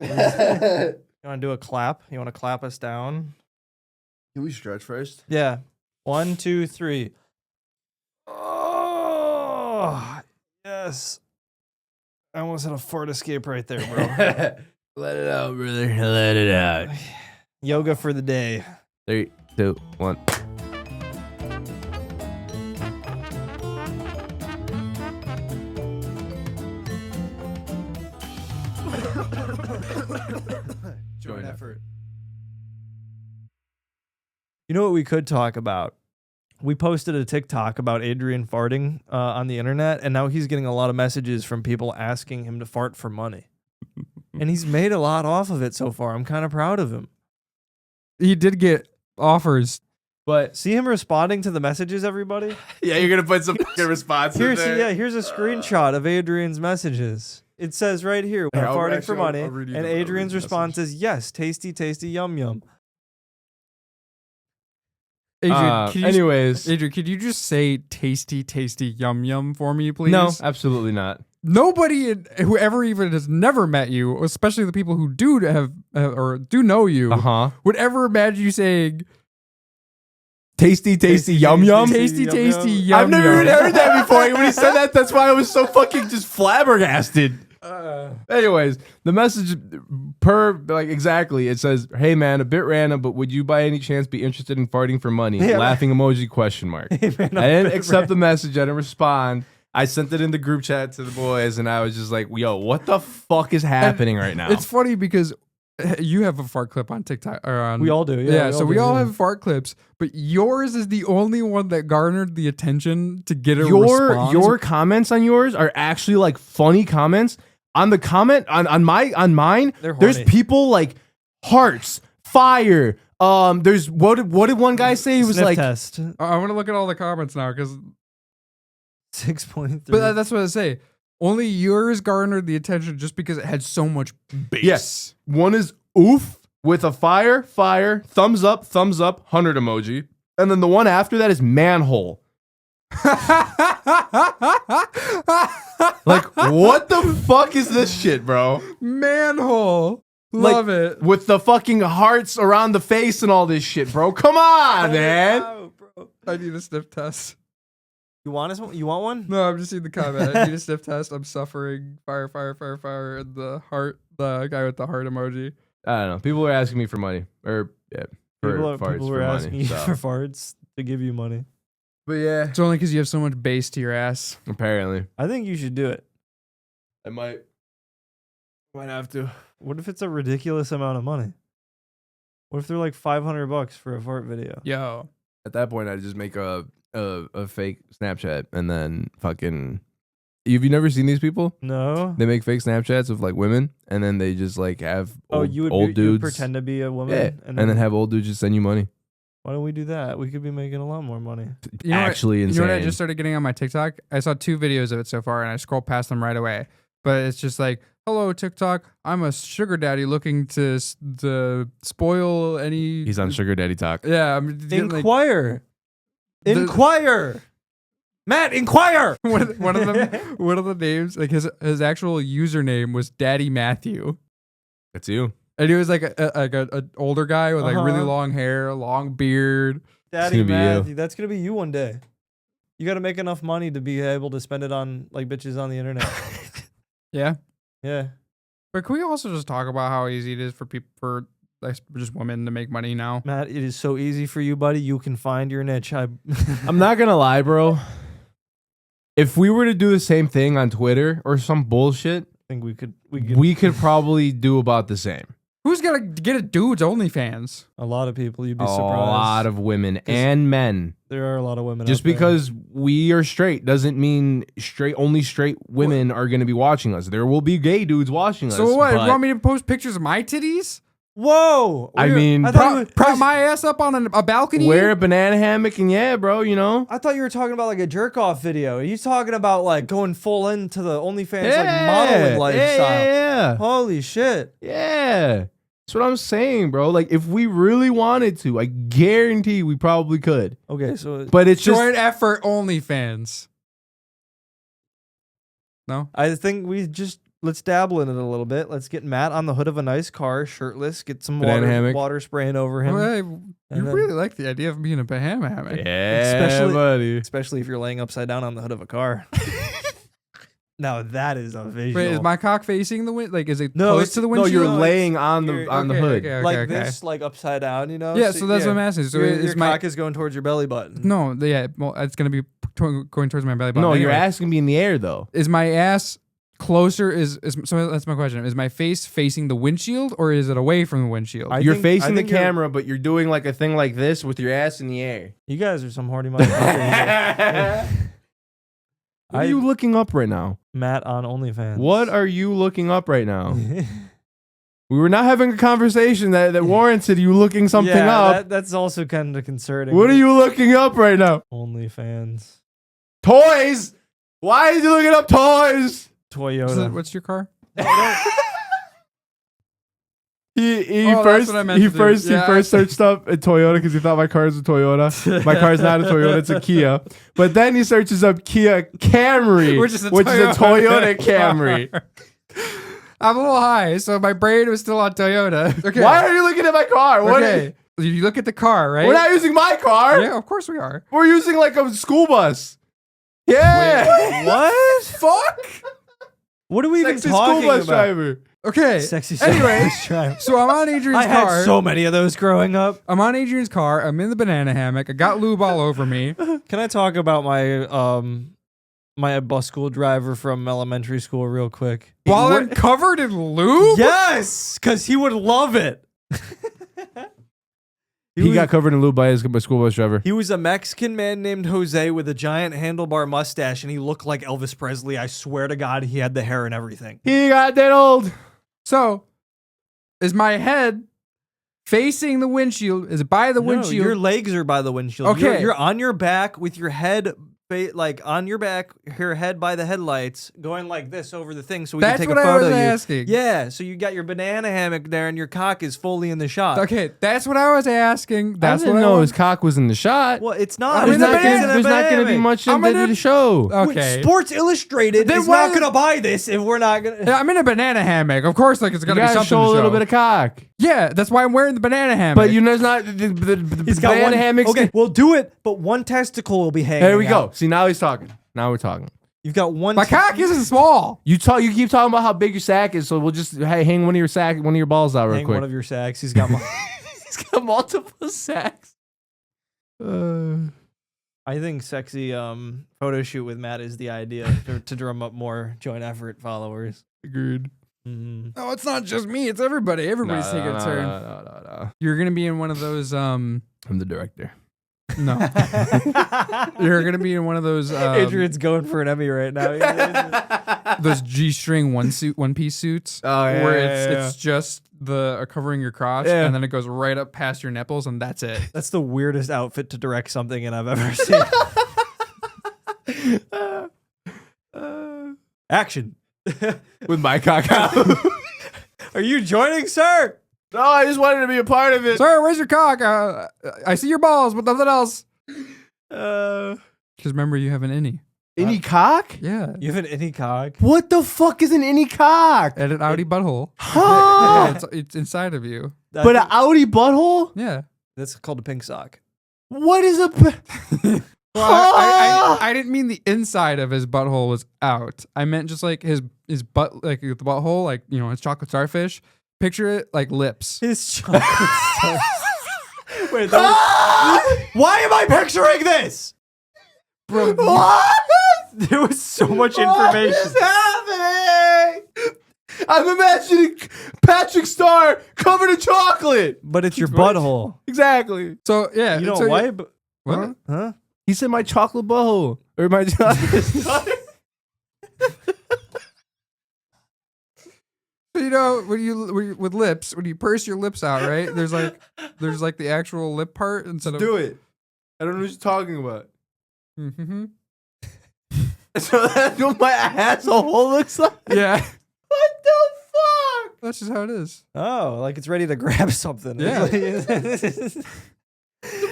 You want to do a clap? You want to clap us down? Can we stretch first? Yeah. 1, 2, 3. Oh, yes. I almost had a fart escape right there, bro. Let it out, brother. Let it out. Yoga for the day. 3, 2, 1. Joint effort. You know what we could talk about? We posted a TikTok about Adrian farting on the internet, and now he's getting a lot of messages from people asking him to fart for money. And he's made a lot off of it so far. I'm kind of proud of him. He did get offers. But see him responding to the messages, everybody? Yeah, you're going to put some fucking responses there. Here's a screenshot of Adrian's messages. It says right here, Here, farting for money. I'll read you And the Adrian's message. response is, yes, tasty, tasty, yum, yum. Adrian, could you just say tasty, tasty, yum, yum for me, please? No, absolutely not. Nobody, whoever even has never met you, especially the people who do have or do know you, would ever imagine you saying Tasty, tasty, yum, yum. tasty, tasty, yum, I've never yum. even heard that before. When he said that, that's why I was so fucking just flabbergasted. Anyways, the message exactly, it says, "Hey man, a bit random, but would you by any chance be interested in farting for money?" Yeah. Laughing emoji question mark. Hey, man, I didn't accept the message. I didn't respond. I sent it in the group chat to the boys, and I was just like, "Yo, what the fuck is happening right now?" It's funny because you have a fart clip on TikTok. Or on, We all do. Yeah, we all have fart clips, but yours is the only one that garnered the attention to get a response. Your comments on yours are actually like funny comments. On the comment on mine, there's people like hearts, fire. There's what did one guy say? He was Sniff like test. I want to look at all the comments now because 6.3. But that's what I say. Only yours garnered the attention just because it had so much bass. Yes. One is oof with a fire, thumbs up, 100 emoji. And then the one after that is manhole. Like, what the fuck is this shit, bro? Manhole. Love it. With the fucking hearts around the face and all this shit, bro. Come on, man. Wow, bro. I need a sniff test. You want us? You want one? No, I'm just seeing the comment. I need a sniff test. I'm suffering. Fire. And the heart, the guy with the heart emoji. I don't know. People are asking me for money. Or, yeah, for farts People for were money. asking you So. for farts to give you money. But yeah, It's only because you have so much bass to your ass. apparently. I think you should do it. I might have to. What if it's a ridiculous amount of money? What if they're like $500 for a fart video? Yo. At that point, I'd just make a fake Snapchat and then fucking. Have you never seen these people? No. They make fake Snapchats of like women, and then they just like have old, you would old you would dudes pretend to be a woman, yeah, and then have old dudes just send you money. Why don't we do that? We could be making a lot more money. You know Actually, what, insane. You know what I just started getting on my TikTok? I saw 2 videos of it so far, and I scrolled past them right away. But it's just like, hello, TikTok. I'm a sugar daddy looking to spoil any... He's on Sugar Daddy Talk. Yeah. I'm getting, Inquire. Inquire. Matt, inquire. one of the names, like his actual username was Daddy Matthew. That's you. And he was like a older guy with like really long hair, long beard. Daddy gonna be Matthew. That's going to be you one day. You got to make enough money to be able to spend it on like bitches on the internet. Yeah. Yeah. But can we also just talk about how easy it is for people, for like just women to make money now? Matt, it is so easy for you, buddy. You can find your niche. I'm not gonna lie, bro. If we were to do the same thing on Twitter or some bullshit, I think we could probably do about the same. Who's gonna get a dude's OnlyFans? a lot of people. You'd be A surprised. lot of women and men. There are a lot of women. Just out there. because we are straight doesn't mean only straight women are going to be watching us. There will be gay dudes watching us. So what? but- You want me to post pictures of my titties? Whoa! I mean, Prop my ass up on a balcony? wear a banana hammock and yeah, bro, you know. I thought you were talking about like a jerk off video. Are you talking about like going full into the OnlyFans like modeling lifestyle? Yeah. Holy shit! Yeah. That's what I'm saying, bro. Like, if we really wanted to, I guarantee we probably could. Okay, so But it's just Joint effort OnlyFans. No? I think we just let's dabble in it a little bit. Let's get Matt on the hood of a nice car, shirtless. Get some Banana hammock. water spraying over him. Well, you And then- really like the idea of being a Bahama hammock. Yeah, buddy. Especially if you're laying upside down on the hood of a car. Now that is a visual. Wait, is my cock facing the wind? Like, is it No, close to the No, windshield? you're it's- laying on the you're- on the Okay, hood. okay, like okay. this, like upside down, you know? Yeah, so that's what I'm asking. So your is my cock is going towards your belly button. no? Yeah, well, it's gonna be going towards my belly button. No, you're Anyway, asking me in the air though. is my ass closer? So that's my question. Is my face facing the windshield or is it away from the windshield? You're I facing the think you're- camera, but you're doing like a thing like this with your ass in the air. You guys are some horny motherfuckers. What are you looking up right now? Matt on OnlyFans. What are you looking up right now? We were not having a conversation that warranted you looking something up. That's also kind of concerning. What are you looking up right now? OnlyFans. Toys! Why are you looking up toys? Toyota. What's your car? He Oh, that's what I meant to do. first Yeah. searched up a Toyota because he thought my car is a Toyota. My car is not a Toyota, it's a Kia. But then he searches up Kia Camry, Which is a Toyota Camry. I'm a little high, so my brain was still on Toyota. Okay. Why are you looking at my car? What Okay. You look at the car, right? We're not using my car. Yeah, of course we are. We're using like a school bus. Yeah. What? Fuck. What are we even Sexy talking school bus about? driver. Okay. Sexy Anyway, driver. so I'm on Adrian's I car. had so many of those growing up. I'm on Adrian's car. I'm in the banana hammock. I got lube all over me. Can I talk about my bus school driver from elementary school real quick? While I'm covered in lube? Yes, because he would love it. He got covered in lube by his school bus driver. He was a Mexican man named Jose with a giant handlebar mustache, and he looked like Elvis Presley. I swear to God, he had the hair and everything. He got that old. So, is my head facing the windshield? Is it by the No, windshield? your legs are by the windshield. Okay. You're on your back with your head, like on your back, your head by the headlights, going like this over the thing so we That's can take what a I photo was of you. asking. Yeah, so you got your banana hammock there, and your cock is fully in the shot. Okay, that's what I was asking. That's I didn't what know I his cock was in the shot. Well, it's not. I'm There's in the not banana- gonna, there's not gonna be much I'm into in the show. When Okay. Sports Illustrated Then is why- not gonna buy this if we're not gonna. Yeah, I'm in a banana hammock. Of course, like it's You gonna be gotta something show to a little show. bit of cock. Yeah, that's why I'm wearing the banana hammock. But you know, it's not the He's got banana one. hammocks. Okay, we'll do it, but one testicle will be hanging. There we go. out. See, now he's talking. Now we're talking. You've got one. my cock isn't small. You keep talking about how big your sack is, so we'll just hang one of your balls out real Hang quick. one of your sacks. He's got. He's got multiple sacks. I think sexy photo shoot with Matt is the idea to drum up more joint effort followers. Agreed. Mhm. No, it's not just me. It's everybody. Everybody's taking a turn. No. You're gonna be in one of those. I'm the director. No, you're gonna be in one of those. Adrian's going for an Emmy right now. Those G-string one piece suits. Oh, yeah, where yeah, it's just the covering your crotch, Yeah. and then it goes right up past your nipples, and that's it. That's the weirdest outfit to direct something in I've ever seen. Action. With my cock out. Are you joining, sir? No, I just wanted to be a part of it. Sir, where's your cock? I see your balls, but nothing else. Uh, Because remember, you have an innie. any cock? Yeah, You have an innie cock. What the fuck is an any cock? and an outie butthole. Huh? Yeah, it's inside of you. But an outie butthole? Yeah. That's called a pink sock. What is a? Well, I didn't mean the inside of his butthole was out. I meant just like his butt, like the butthole, like his chocolate starfish. Picture it like lips. His chocolate starfish. Wait, why am I picturing this? Bro, What? There was so much What information. is happening? I'm imagining Patrick Star covered in chocolate. But it's your What? butthole. Exactly. so yeah, You so don't wipe? What? Huh? He said my chocolate butthole. Or my chocolate star. When you with lips, when you purse your lips out, right? There's like the actual lip part instead of. Do it. I don't know what you're talking about. Mm-hmm. So that's what my asshole looks like? Yeah, What the fuck? that's just how it is. Oh, like it's ready to grab something. Yeah. The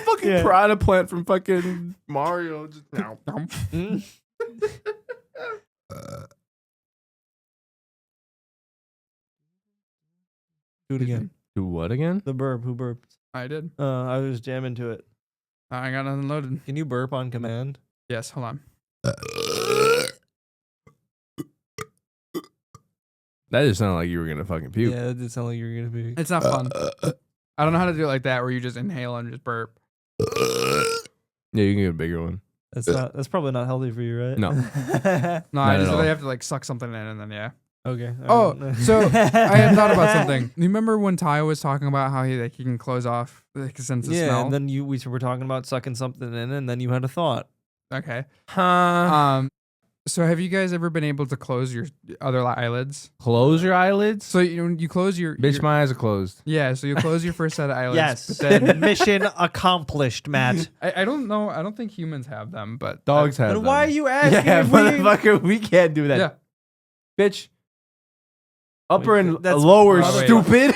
fucking Yeah. piranha plant from fucking Mario. Just Mm. Do it again. Do what again? The burp. Who burped? I did. I was jamming to it. I got nothing loaded. Can you burp on command? Yes, hold on. That just sounded like you were gonna fucking puke. Yeah, that did sound like you were gonna be. It's not fun. I don't know how to do it like that where you just inhale and just burp. Yeah, you can get a bigger one. That's probably not healthy for you, right? No. No, Not I at just all. really have to like suck something in and then yeah. Okay. Oh, so I had thought about something. You remember when Ty was talking about how he can close off the sense of Yeah, smell? and then we were talking about sucking something in, and then you had a thought. Okay. Huh? So have you guys ever been able to close your other eyelids? Close your eyelids. So you close your Bitch, your- my eyes are closed. yeah. So you close your first set of eyelids. Yes. But then Mission accomplished, Matt. I don't know. I don't think humans have them, but Dogs have Then them. why are you asking? Yeah, if we- motherfucker, we can't do that. Yeah. Bitch. Upper Wait, and that's- lower, oh, wait. stupid.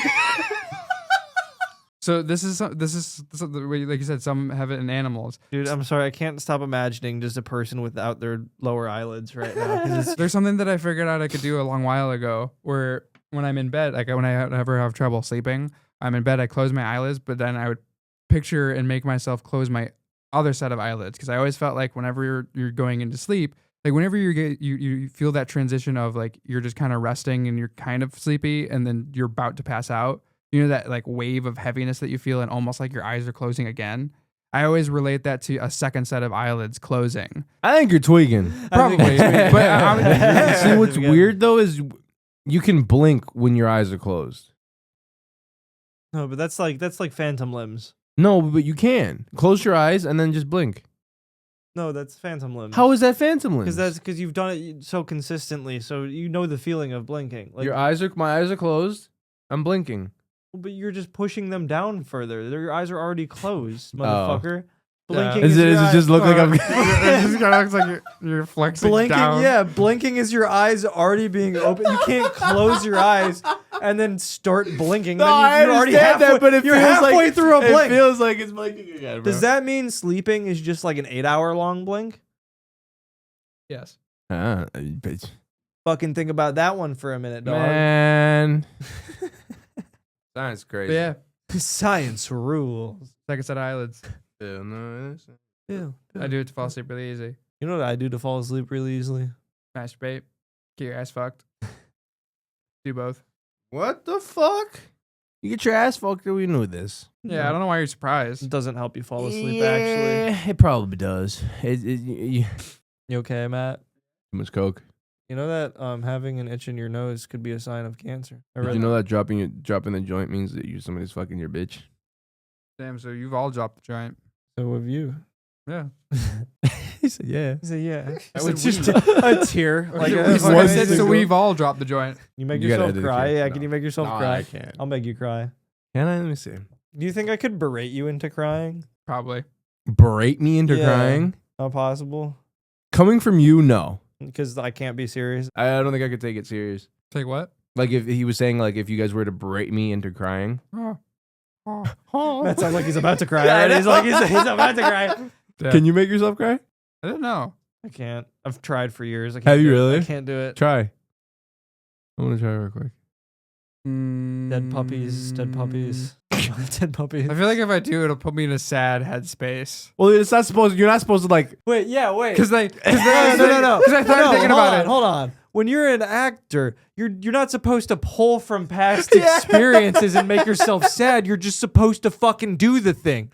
So this is the way, like you said, some have it in animals. Dude, I'm sorry. I can't stop imagining just a person without their lower eyelids right now. 'cause it's- There's something that I figured out I could do a long while ago, where when I'm in bed, like when I ever have trouble sleeping, I'm in bed, I close my eyelids, but then I would picture and make myself close my other set of eyelids, because I always felt like whenever you're going into sleep, like whenever you feel that transition of like you're just kind of resting and you're kind of sleepy, and then you're about to pass out. You know that like wave of heaviness that you feel and almost like your eyes are closing again? I always relate that to a second set of eyelids closing. I think you're tweaking. Probably. I think- But I See, what's Yeah. weird though is you can blink when your eyes are closed. No, but that's like phantom limbs. No, but you can close your eyes and then just blink. No, that's phantom limbs. How is that phantom lens? Because you've done it so consistently, so you know the feeling of blinking. Like, my eyes are closed. I'm blinking. but you're just pushing them down further. Your eyes are already closed, Oh. motherfucker. Yeah. Blinking Does is it, your does it eye- just look like I'm? it just kind of looks like you're flexing blinking. down. Yeah, blinking is your eyes already being open. You can't close your eyes and then start blinking. No, then I you're already understand halfway, that, but it you're feels halfway like through a blink. It feels like it's blinking again, bro. Does that mean sleeping is just like an 8-hour long blink? Yes. Bitch. Fucking think about that one for a minute, dog. Man, that's crazy. But yeah. Science rules. Second set of eyelids. Yeah, no, it is. Yeah. I do it to fall asleep really easy. You know what I do to fall asleep really easily? Masturbate. Get your ass fucked. Do both. What the fuck? You get your ass fucked. We knew this. Yeah, I don't know why you're surprised. It doesn't help you fall asleep, actually. it probably does. You okay, Matt? Too much coke. You know that having an itch in your nose could be a sign of cancer. I Did read you know that dropping the joint means that somebody's fucking your bitch? Damn, so you've all dropped the joint. So have you. Yeah. He said, "Yeah." He said, yeah. I With said just we. a tear. Like I one said, so single- we've all dropped the joint. you make You gotta yourself edit it, cry. kid. Yeah, No. can you make yourself No, cry? I can't. I'll make you cry. Can I? Let me see. Do you think I could berate you into crying? Probably. Berate me into Yeah. crying? Not possible. Coming from you, no. Because I can't be serious. I don't think I could take it serious. Take what? Like if he was saying like if you guys were to berate me into crying. Oh. That sounds like he's about to cry. Yeah, I Right? He's know. like he's about to cry. Yeah. Can you make yourself cry? I don't know. I can't. I've tried for years. I can't Have you do it. really? I can't do it. Try. I want to try real quick. Dead puppies. Dead puppies. Dead puppies. I feel like if I do, it'll put me in a sad headspace. Well, it's not supposed. You're not supposed to like. Wait, yeah, wait. Because no. Because I started thinking about it. Hold on. When you're an actor, you're not supposed to pull from past experiences and make yourself sad. You're just supposed to fucking do the thing.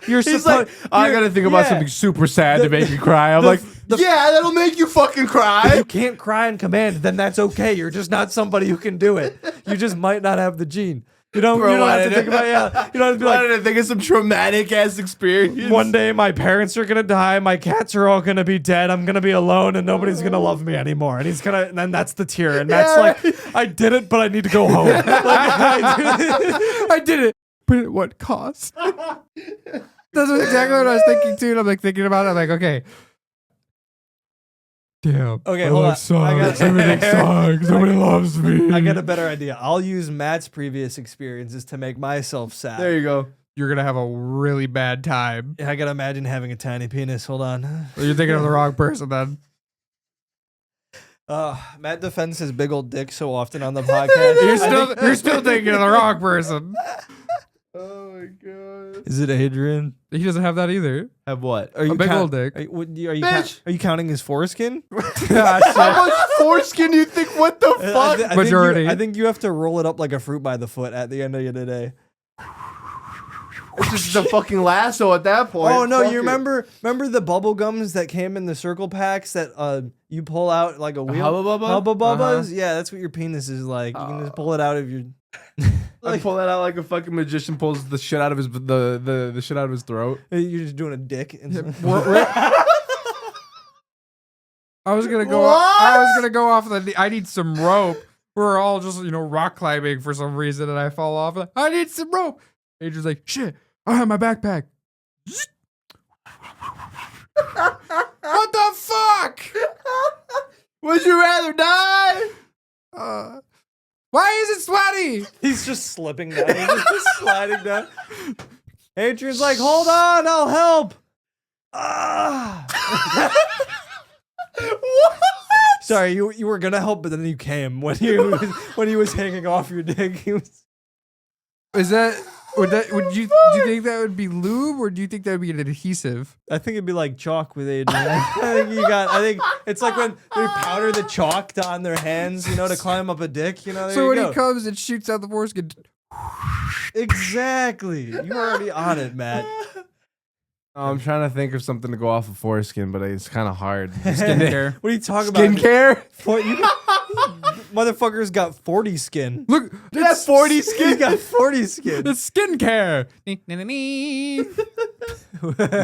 You're He's like, supposed. I gotta think about something super sad to make me cry. I'm like, yeah, that'll make you fucking If cry. you can't cry on command, then that's okay. You're just not somebody who can do it. You just might not have the gene. You don't. Bro, you don't why have to did think about. Yeah. You don't have to be Why like. did I think of some traumatic ass experience? One day my parents are gonna die, my cats are all gonna be dead, I'm gonna be alone and nobody's gonna love me anymore. And he's gonna and then that's the tear. And that's like I did it, but I need to go home. Like, I did it. But at what cost? That's exactly what I was thinking too. And I'm like thinking about it. I'm like, okay. Damn. Okay, my hold life on. I sucks. got- Everything sucks. Nobody loves me. I got a better idea. I'll use Matt's previous experiences to make myself sad. There you go. You're gonna have a really bad time. I gotta imagine having a tiny penis. Hold on. You're thinking of the wrong person then. Matt defends his big old dick so often on the podcast. You're still thinking of the wrong person. Oh my god. Is it Adrian? He doesn't have that either. Have what? Are you A big old dick. Are you, Bitch! are you counting his foreskin? How much foreskin do you think? What the fuck? Majority. I think you have to roll it up like a fruit by the foot at the end of the day. It's just a fucking lasso at that point. Oh no, Fuck you it. remember the bubble gums that came in the circle packs that you pull out like a wheel? Hubba Bubba? Hubba Bubbas? Yeah, that's what your penis is like. You can just pull it out of your Like pull that out like a fucking magician pulls the shit out of his the shit out of his throat. you're just doing a dick. I was gonna go. I was gonna go off the. I need some rope. We're all just rock climbing for some reason, and I fall off. I need some rope. Adrian's like, shit. I have my backpack. What the fuck? Would you rather die? Why is it sweaty? He's just slipping down. He's just sliding down. Adrian's like, hold on, I'll help. What? Sorry, you were gonna help, but then you came when he was hanging off your dick. He was. Is that? Do you think that would be lube, or do you think that would be an adhesive? I think it'd be like chalk with Adrian. I think it's like when they powder the chalk on their hands, to climb up a dick. There So you when go. he comes, it shoots out the foreskin. Exactly. You're already on it, Matt. I'm trying to think of something to go off of foreskin, but it's kind of hard. Skincare. What are you talking about? Skincare? Motherfucker's got 40 skin. Look, That's 40 He's skin. got 40 skin. it's skincare.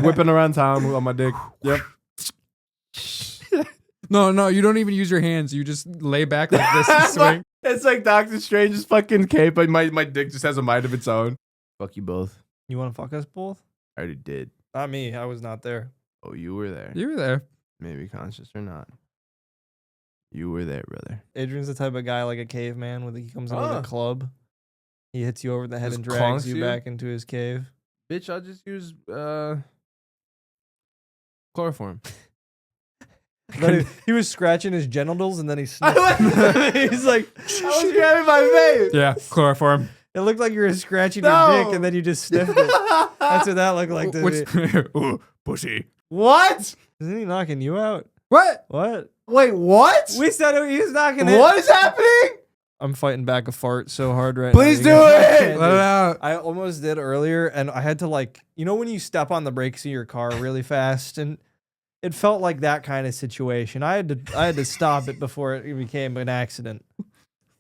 Whipping around town on my dick. Yep. No, you don't even use your hands. You just lay back like this and swing. It's like Doctor Strange's fucking cape, but my dick just has a mind of its own. Fuck you both. You want to fuck us both? I already did. Not me. I was not there. Oh, you were there. You were there. Maybe conscious or not. You were there, brother. Adrian's the type of guy like a caveman when he comes in with a club. He hits you over the head Just and drags clonks you you? back into his cave. Bitch, I'll just use chloroform. But he was scratching his genitals and then he I sniffed. He's like, I was grabbing my face. Yeah, chloroform. it looked like you were scratching No. your dick and then you just sniffed it. That's what that looked like to me. Ooh, pussy. What? Isn't he knocking you out? What? What? Wait, what? We said he was knocking it. What is happening? I'm fighting back a fart so hard right Please now. do You guys it. can't Let do it out. I almost did earlier, and I had to when you step on the brakes of your car really fast, and it felt like that kind of situation. I had to stop it before it became an accident.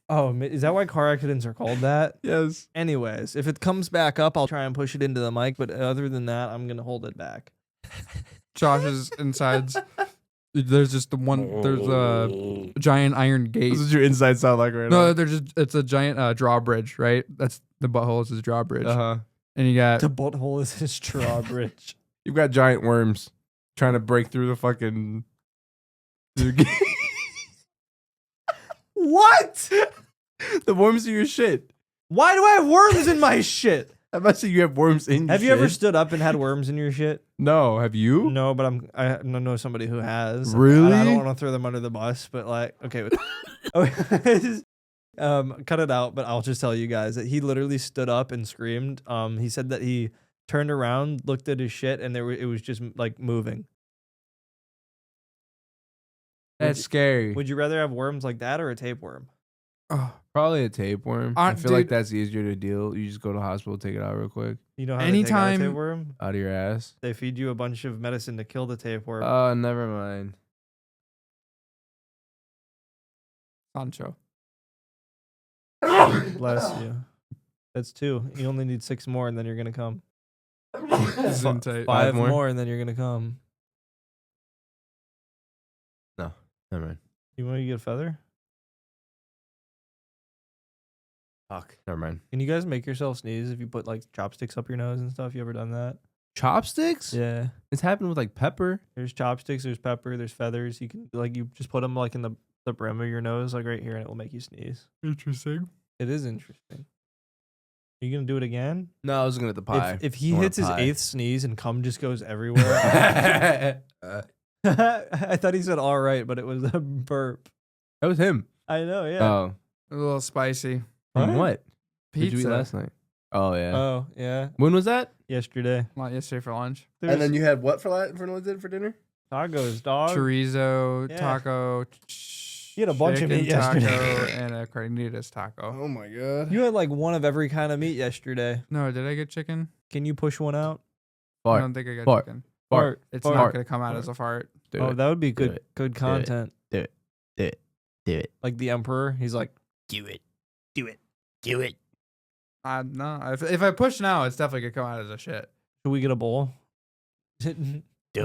Oh, is that why car accidents are called that? Yes. Anyways, if it comes back up, I'll try and push it into the mic, but other than that, I'm gonna hold it back. Josh's insides. There's just there's a giant iron gate. This is your inside sound like right No, now. it's a giant drawbridge, right? That's the butthole is his drawbridge. Uh-huh. And you got The butthole is his drawbridge. You've got giant worms trying to break through the fucking... What? The worms are your shit. Why do I have worms in my shit? I'm not saying you have worms in your Have you ever shit. stood up and had worms in your shit? No, have you? No, but I know somebody who has. Really? I don't want to throw them under the bus, but okay. Cut it out, but I'll just tell you guys that he literally stood up and screamed. He said that he turned around, looked at his shit, and it was just like moving. That's scary. Would you rather have worms like that or a tapeworm? oh, Probably a tapeworm. I feel like dude. that's easier to deal. You just go to the hospital, take it out real quick. You know how Anytime- to take out a tapeworm? Out of your ass. They feed you a bunch of medicine to kill the tapeworm. Never mind. Sancho. Bless you. That's 2. You only need 6 more, and then you're gonna come. Zoom tight. 5 more? more, and then you're gonna come. Never mind. You want to get a feather? Fuck. Never mind. Can you guys make yourself sneeze if you put like chopsticks up your nose and stuff? You ever done that? Chopsticks? Yeah. It's happened with like pepper. There's chopsticks, there's pepper, there's feathers. You can you just put them like in the brim of your nose, like right here, and it will make you sneeze. Interesting. It is interesting. Are you gonna do it again? No, I was looking at the pie. If he I want a hits his pie. 8th sneeze and cum just goes everywhere. I thought he said all right, but it was a burp. That was him. I know, yeah. Oh. A little spicy. From what? What did you eat Pizza. last night? Oh, yeah. Oh, yeah. When was that? Yesterday. Not yesterday for lunch. There's you had what for dinner? tacos, dog. Chorizo, Yeah. taco. You had a bunch of chicken meat yesterday. taco and a carnitas taco. Oh, my God. You had like one of every kind of meat yesterday. No, did I get chicken? Can you push one out? I Fart. don't think I got Fart. chicken. Fart. It's Fart. not gonna come out as a fart. Do Oh, it. that would be Do good it. good it. content. Do it. Like the Emperor, he's like, Do it. No, if I push now, it's definitely gonna come out as a shit. should we get a bowl? Do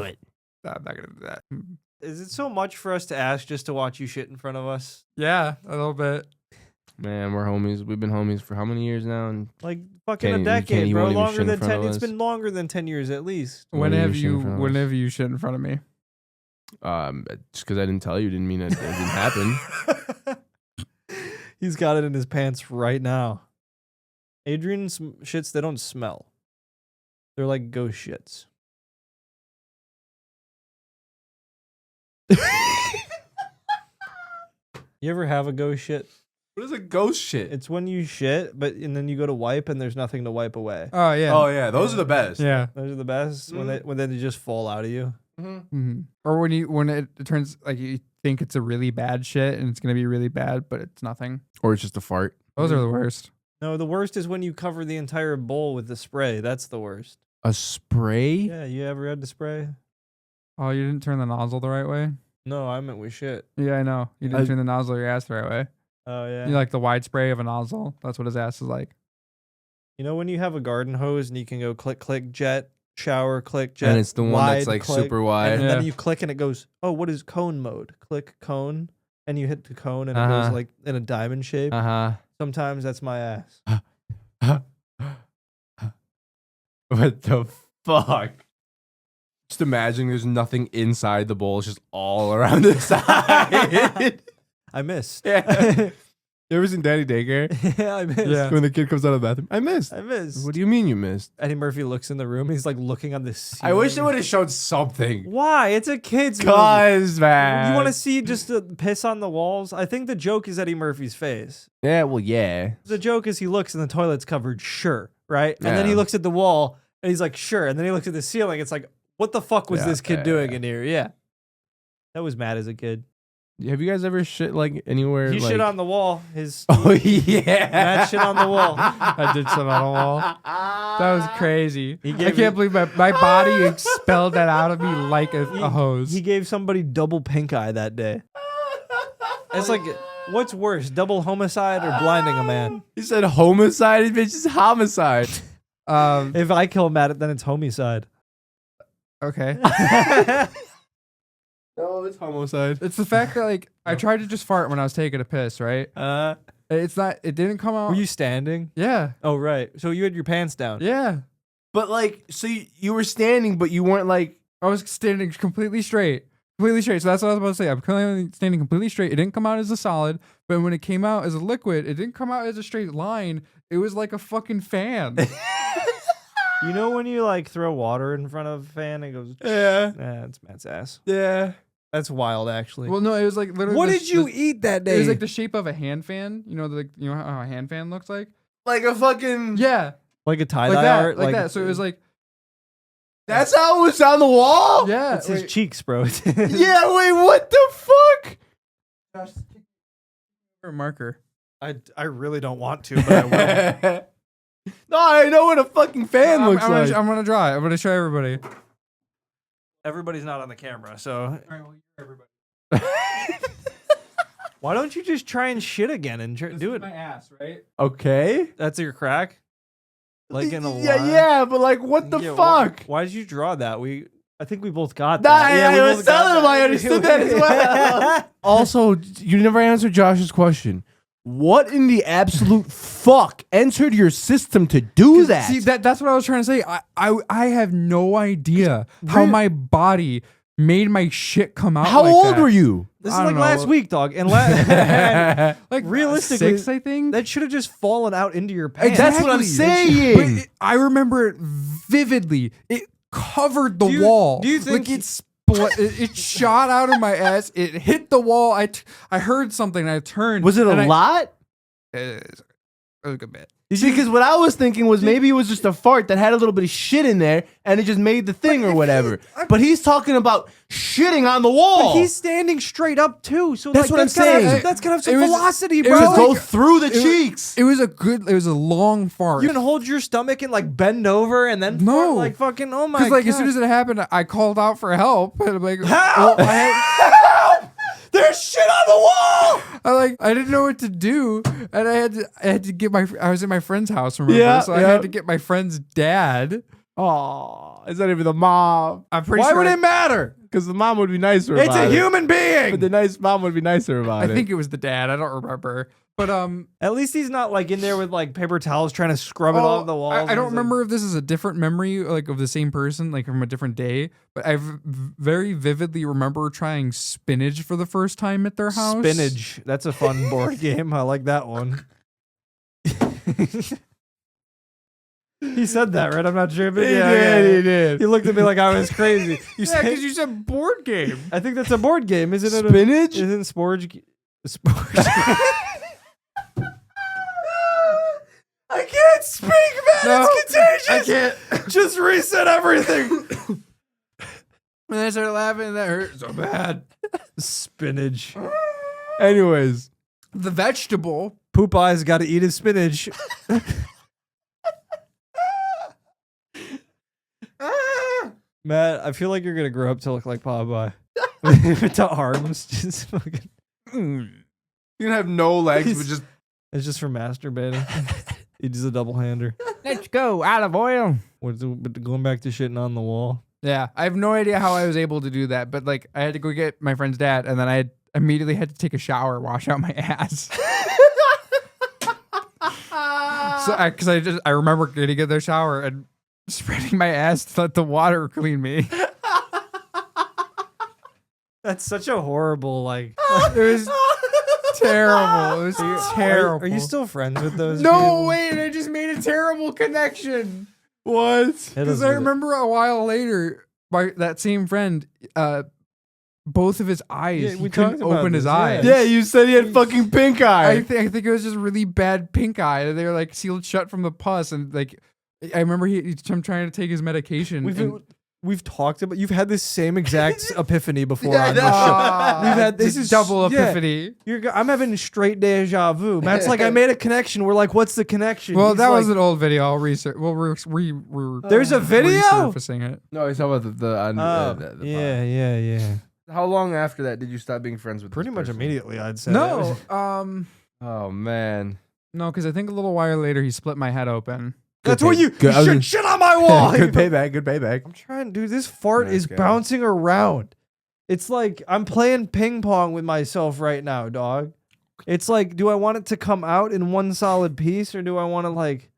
it. I'm not gonna do that. Is it so much for us to ask just to watch you shit in front of us? Yeah, a little bit. Man, we're homies. We've been homies for how many years now? And Like fucking Can't a even- decade, he bro. won't even Longer shit in than front 10. of It's us. been longer than 10 years at least. When Whenever you shit in front of us. whenever you shit in front of me. just because I didn't tell you didn't mean it didn't happen. He's got it in his pants right now. Adrian's shits, they don't smell. They're like ghost shits. You ever have a ghost shit? What is a ghost shit? It's when you shit, and then you go to wipe and there's nothing to wipe away. Oh yeah. Oh yeah, those are the best. Yeah. Those are the best when they just fall out of you. Mm-hmm. Or when it turns like you think it's a really bad shit and it's gonna be really bad, but it's nothing. Or it's just a fart. Those are the worst. No, the worst is when you cover the entire bowl with the spray. That's the worst. A spray? Yeah, you ever had to spray? Oh, you didn't turn the nozzle the right way? No, I meant with shit. Yeah, I know. You didn't turn the nozzle of your ass the right way. Oh yeah. You like the wide spray of a nozzle. That's what his ass is like. You know when you have a garden hose and you can go click, click, jet, shower, click, jet, And it's the one that's wide, like click, super wide. and Yeah. then you click and it goes, oh, what is cone mode? Click cone, and you hit the cone and it Uh-huh. goes like in a diamond shape. Uh-huh. Sometimes that's my ass. What the fuck? Just imagine there's nothing inside the bowl. It's just all around the side. I missed. Yeah. You ever seen Daddy Daycare? Yeah, I missed. Yeah. When the kid comes out of the bathroom. I missed. I missed. What do you mean you missed? Eddie Murphy looks in the room. He's like looking on the ceiling. I wish it would have shown something. Why? It's a kid's movie. Cause, man. You want to see just the piss on the walls? I think the joke is Eddie Murphy's face. Yeah, well, yeah. The joke is he looks and the toilet's covered, sure, right? And then Yeah. he looks at the wall and he's like, sure. And then he looks at the ceiling. It's like, what the fuck was Yeah, this kid yeah, doing yeah. in here? Yeah. That was mad as a kid. Have you guys ever shit like anywhere? He like... shit on the wall. His Oh, yeah. Matt shit on the wall. I did shit on a wall. That was crazy. He I gave can't me- believe my body expelled that out of me like a hose. He gave somebody double pink eye that day. It's like, what's worse, double homicide or blinding a man? He said homicide. Bitch, it's homicide. If I kill Matt, then it's homicide. Okay. No, it's homicide. It's the fact that like I tried to just fart when I was taking a piss, right? It's not. It didn't come out. Were you standing? Yeah. Oh, right. So you had your pants down. Yeah. But like, so you were standing, but you weren't like. I was standing completely straight. Completely straight. So that's what I was about to say. I'm currently standing completely straight. It didn't come out as a solid, but when it came out as a liquid, it didn't come out as a straight line. It was like a fucking fan. You know when you like throw water in front of a fan and it goes, Yeah. it's Matt's ass. Yeah. That's wild, actually. Well, no, it was like literally. What the- did you the- eat that day? It was like the shape of a hand fan. You know, how a hand fan looks like. Like a fucking. Yeah, like a tie like dye that, art, like that. So it was like, That's how it was on the wall. yeah, it's his wait, cheeks, bro. Yeah. Wait. What the fuck? or marker. I really don't want to, but I will. No, I know what a fucking fan looks I'm like. I'm gonna draw it. I'm gonna show everybody. Everybody's not on the camera, so why don't you just try and shit again and do it? My ass, right? Okay. That's your crack, like in a line. Yeah, but like, what the Yeah, fuck? Why did you draw that? I think we both got Nah, that. I we was both got telling him I understood that as well. Also, you never answered Josh's question. What in the absolute fuck entered your system to do that? See, that's what I was trying to say. I have no idea how my body made my shit come out. How like old that. were you? This is I like don't last know. week, dog. And Like realistically, 6, I think. that should have just fallen out into your pants. That's what I'm Exactly. saying. But I remember it vividly. It covered the wall. Do you think like it it shot out of my ass. It hit the wall. I heard something. I turned. Was it a lot? It was a good bit. You see, because what I was thinking was maybe it was just a fart that had a little bit of shit in there and it just made the thing or whatever. But he's talking about shitting on the wall. But he's standing straight up too, so That's what I'm saying. That's gonna have some It was- velocity, it bro. was Just go through the it was- cheeks. It was a long fart. You can hold your stomach and like bend over and then No. fart like fucking. Oh my god! Because like as soon as it happened, I called out for help. And I'm like, Help! well, Help! There's shit on the wall. I didn't know what to do, and I had to get I was at my friend's house, remember? Yeah, So I yeah. had to get my friend's dad. Oh, it's not even the mom. I'm pretty Why sure would I- it matter? Because the mom would be nicer It's about a it. human But being. the nice mom would be nicer about it. I think it was the dad. I don't remember. But At least he's not like in there with like paper towels trying to scrub it oh, off the walls. I and don't he's like- remember if this is a different memory, like of the same person, like from a different day. But I very vividly remember trying spinach for the first time at their house. Spinach. That's a fun board game. I like that one. He said that, right? I'm not sure, but He yeah, did, yeah. he did. He looked at me like I was crazy. You Yeah, said, because you said board game. I think that's a board game, isn't it? Spinach? Isn't sporge? Sporge. I can't speak, man. No, It's contagious. I can't. Just reset everything. And I started laughing, and that hurt so bad. Spinach. Anyways, The vegetable. Poop Eye's got to eat his spinach. Matt, I feel like you're gonna grow up to look like Popeye. To arms, just fucking. you're gonna have no legs, but just It's just for masturbating. He does a double hander. Let's go, olive oil. But going back to shitting on the wall. Yeah, I have no idea how I was able to do that, but like I had to go get my friend's dad, and then I immediately had to take a shower, wash out my ass. Because I remember getting in the shower and spreading my ass to let the water clean me. That's such a horrible like. It was terrible. It was terrible. Are you still friends with those? No, people? wait! I just made a terrible connection. what? Hit us Because I with it. remember a while later, that same friend, both of his eyes, Yeah, he we couldn't talked about open his this, eyes. Yeah, you said he had fucking pink eye. I think it was just really bad pink eye. They were like sealed shut from the pus, and like I remember him trying to take his medication. and- We've talked about. You've had this same exact epiphany before Yeah, on this no. show. We've had this Just is double yeah. epiphany. I'm having straight deja vu. Matt's like, I made a connection. We're like, what's the connection? Well, He's that was like, an old video. I'll research. We're There's a video? resurfacing it. No, he's talking about the yeah. How long after that did you stop being friends with? Pretty this much person? immediately, I'd say. No, Oh man. no, because I think a little while later he split my head open. That's Good what you pay- good- should shit on my wall. good payback. Good payback. I'm trying, dude. This fart Nice is guy. bouncing around. It's like I'm playing ping pong with myself right now, dog. It's like, do I want it to come out in one solid piece, or do I want to like?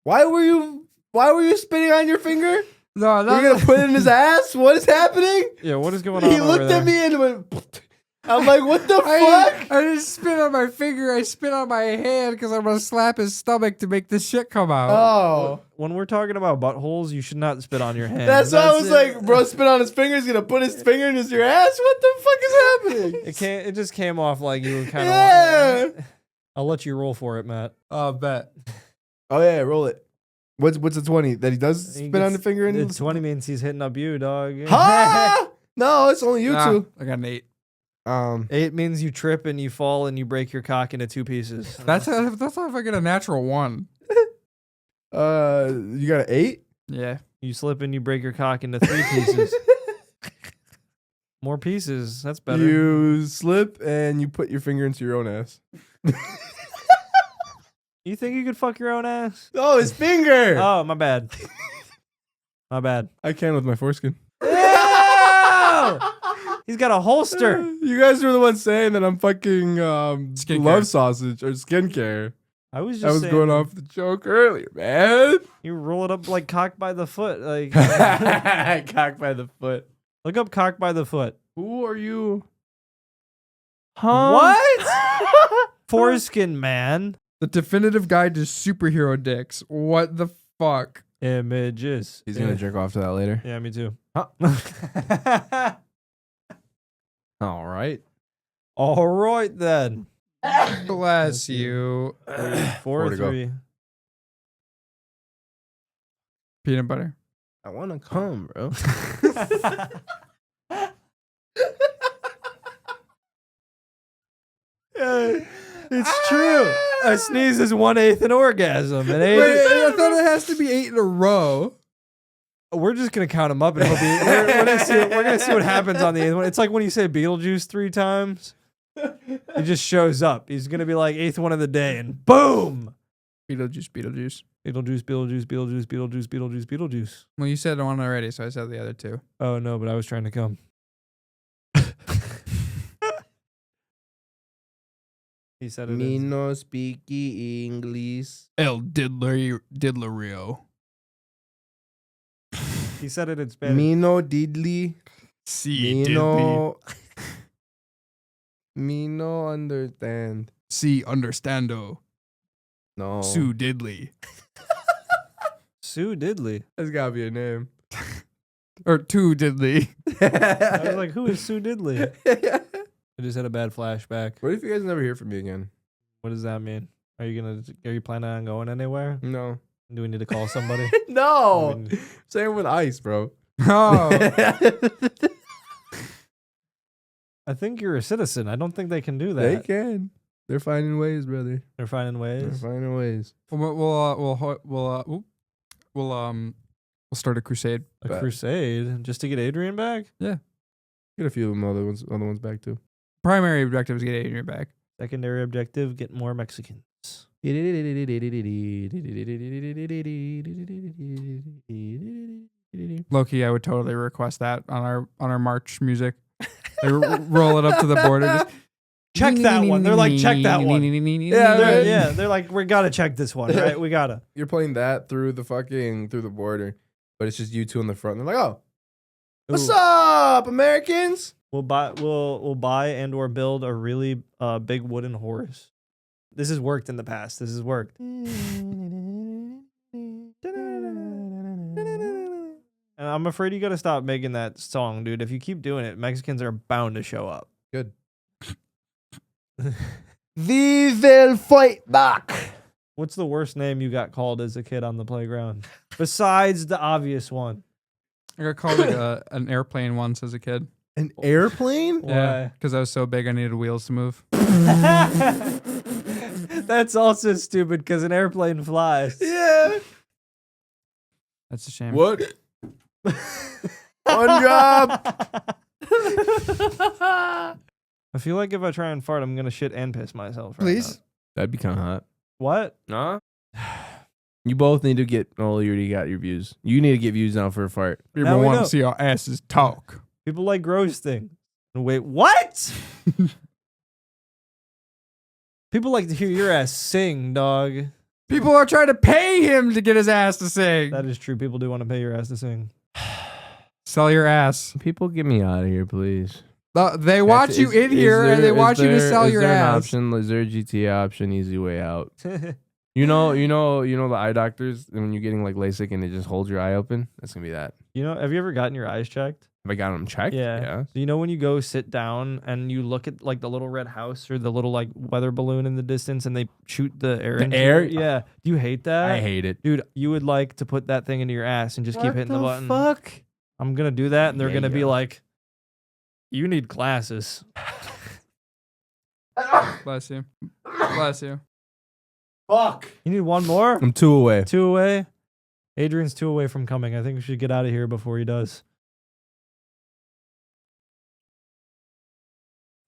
Why were you spitting on your finger? No, You're gonna put it in his ass? What is happening? Yeah, what is going on? He over looked there? at me and went. I'm like, what the I fuck? didn't spit on my finger. I spit on my hand because I'm gonna slap his stomach to make the shit come out. Oh, When we're talking about buttholes, you should not spit on your hand. that's why I was it. like, bro, spit on his finger. He's gonna put his finger in your ass. What the fuck is happening? It can't. It just came off like you were kind of. Yeah. I'll let you roll for it, Matt. I'll bet. Oh yeah, roll it. What's a 20 that he does He spit on gets- the finger? The 20 means he's hitting up you, dog. Ha! No, it's only you two. I got an 8. 8 means you trip and you fall and you break your cock into 2 pieces. That's if I get a natural 1. You got an 8? Yeah. You slip and you break your cock into 3 pieces. More pieces. That's better. You slip and you put your finger into your own ass. You think you could fuck your own ass? Oh, his finger! Oh, my bad. My bad. I can with my foreskin. Ew! He's got a holster. You guys were the ones saying that I'm fucking Skincare. love sausage or skincare. I was just I was saying, going off the joke earlier, man. You roll it up like cock by the foot. Like Cock by the foot. look up cock by the foot. Who are you? What? Foreskin man. The definitive guide to superhero dicks. What the fuck? Images. He's gonna jerk off to that later. Yeah, me too. All right. All right then. Bless you. 4 to go. 3. Peanut butter. I want to come, bro. It's true. A sneeze is 1/8 an orgasm. And Wait, I thought it has to be 8 in a row. we're just gonna count them up, and we're gonna see what happens on the 8th one. It's like when you say Beetlejuice 3 times, he just shows up. He's gonna be like 8th one of the day, and boom, Beetlejuice. Beetlejuice, Beetlejuice, Beetlejuice, Beetlejuice, Beetlejuice, Beetlejuice. Well, you said one already, so I said the other 2. Oh no, but I was trying to come. He said it. Me no speak English. El Diddlerio. He said it in Spanish. Me no diddly. See Me no. Me no understand. See understando. No. Sue Diddley. Sue Diddley. That's gotta be a name. Or 2 Diddley. I was like, who is Sue Diddley? I just had a bad flashback. What if you guys never hear from me again? What does that mean? Are you planning on going anywhere? No. Do we need to call somebody? No. I mean- Same with ice, bro. Oh. I think you're a citizen. I don't think they can do that. They can. They're finding ways, brother. They're finding They're ways. finding ways. We'll start a crusade. A Bet. crusade just to get Adrian back? Get a few of them other ones back too. Primary objective is get Adrian back. Secondary objective, get more Mexicans. Loki, I would totally request that on our march music. They roll it up to the border. Just Check that one. They're like, check that one. Yeah, They're like, we gotta check this one, right? We gotta. You're playing that through the border, but it's just you two in the front. And they're like, oh, what's Ooh. up, Americans? We'll buy and or build a really big wooden horse. This has worked in the past. This has worked. And I'm afraid you got to stop making that song, dude. If you keep doing it, Mexicans are bound to show up. Good. We will fight back. What's the worst name you got called as a kid on the playground? Besides the obvious one. I got called like an airplane once as a kid. An airplane? Why? Because I was so big I needed wheels to move. That's also stupid because an airplane flies. Yeah. That's a shame. What? One job. I feel like if I try and fart, I'm gonna shit and piss myself. Right Please? now. That'd be kind of hot. What? Nah. You both need to get. Oh, you already got your views. You need to get views now for a fart. Now People we want know. to see our asses talk. People like gross things. Wait, what? People like to hear your ass sing, dog. People are trying to pay him to get his ass to sing. That is true. People do want to pay your ass to sing. Sell your ass. People, get me out of here, please. They watch you in here and they want you to sell your ass. Is there a GTA option? Easy way out. You know the eye doctors when you're getting like LASIK and it just holds your eye open. That's gonna be that. Have you ever gotten your eyes checked? Have I got them checked? Yeah. So you know when you go sit down and you look at like the little red house or the little like weather balloon in the distance and they shoot the air. The air? Yeah. Do you hate that? I hate it. Dude, you would like to put that thing into your ass and just keep hitting the button. Fuck. I'm gonna do that and they're Yeah, gonna be yeah. like, you need glasses. Bless you. Bless you. Fuck. You need one more? I'm 2 away. 2 away? Adrian's 2 away from coming. I think we should get out of here before he does.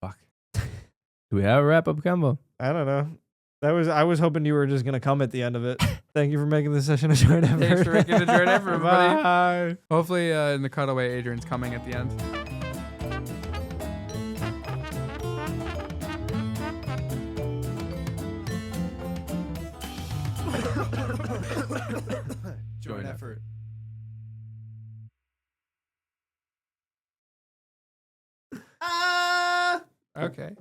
Fuck. Do we have a wrap up combo? I don't know. I was hoping you were just gonna come at the end of it. Thank you for making this session a joint effort. Thanks for making it a joint effort, everybody. Bye. Hopefully in the cutaway, Adrian's coming at the end. Joint effort. Okay.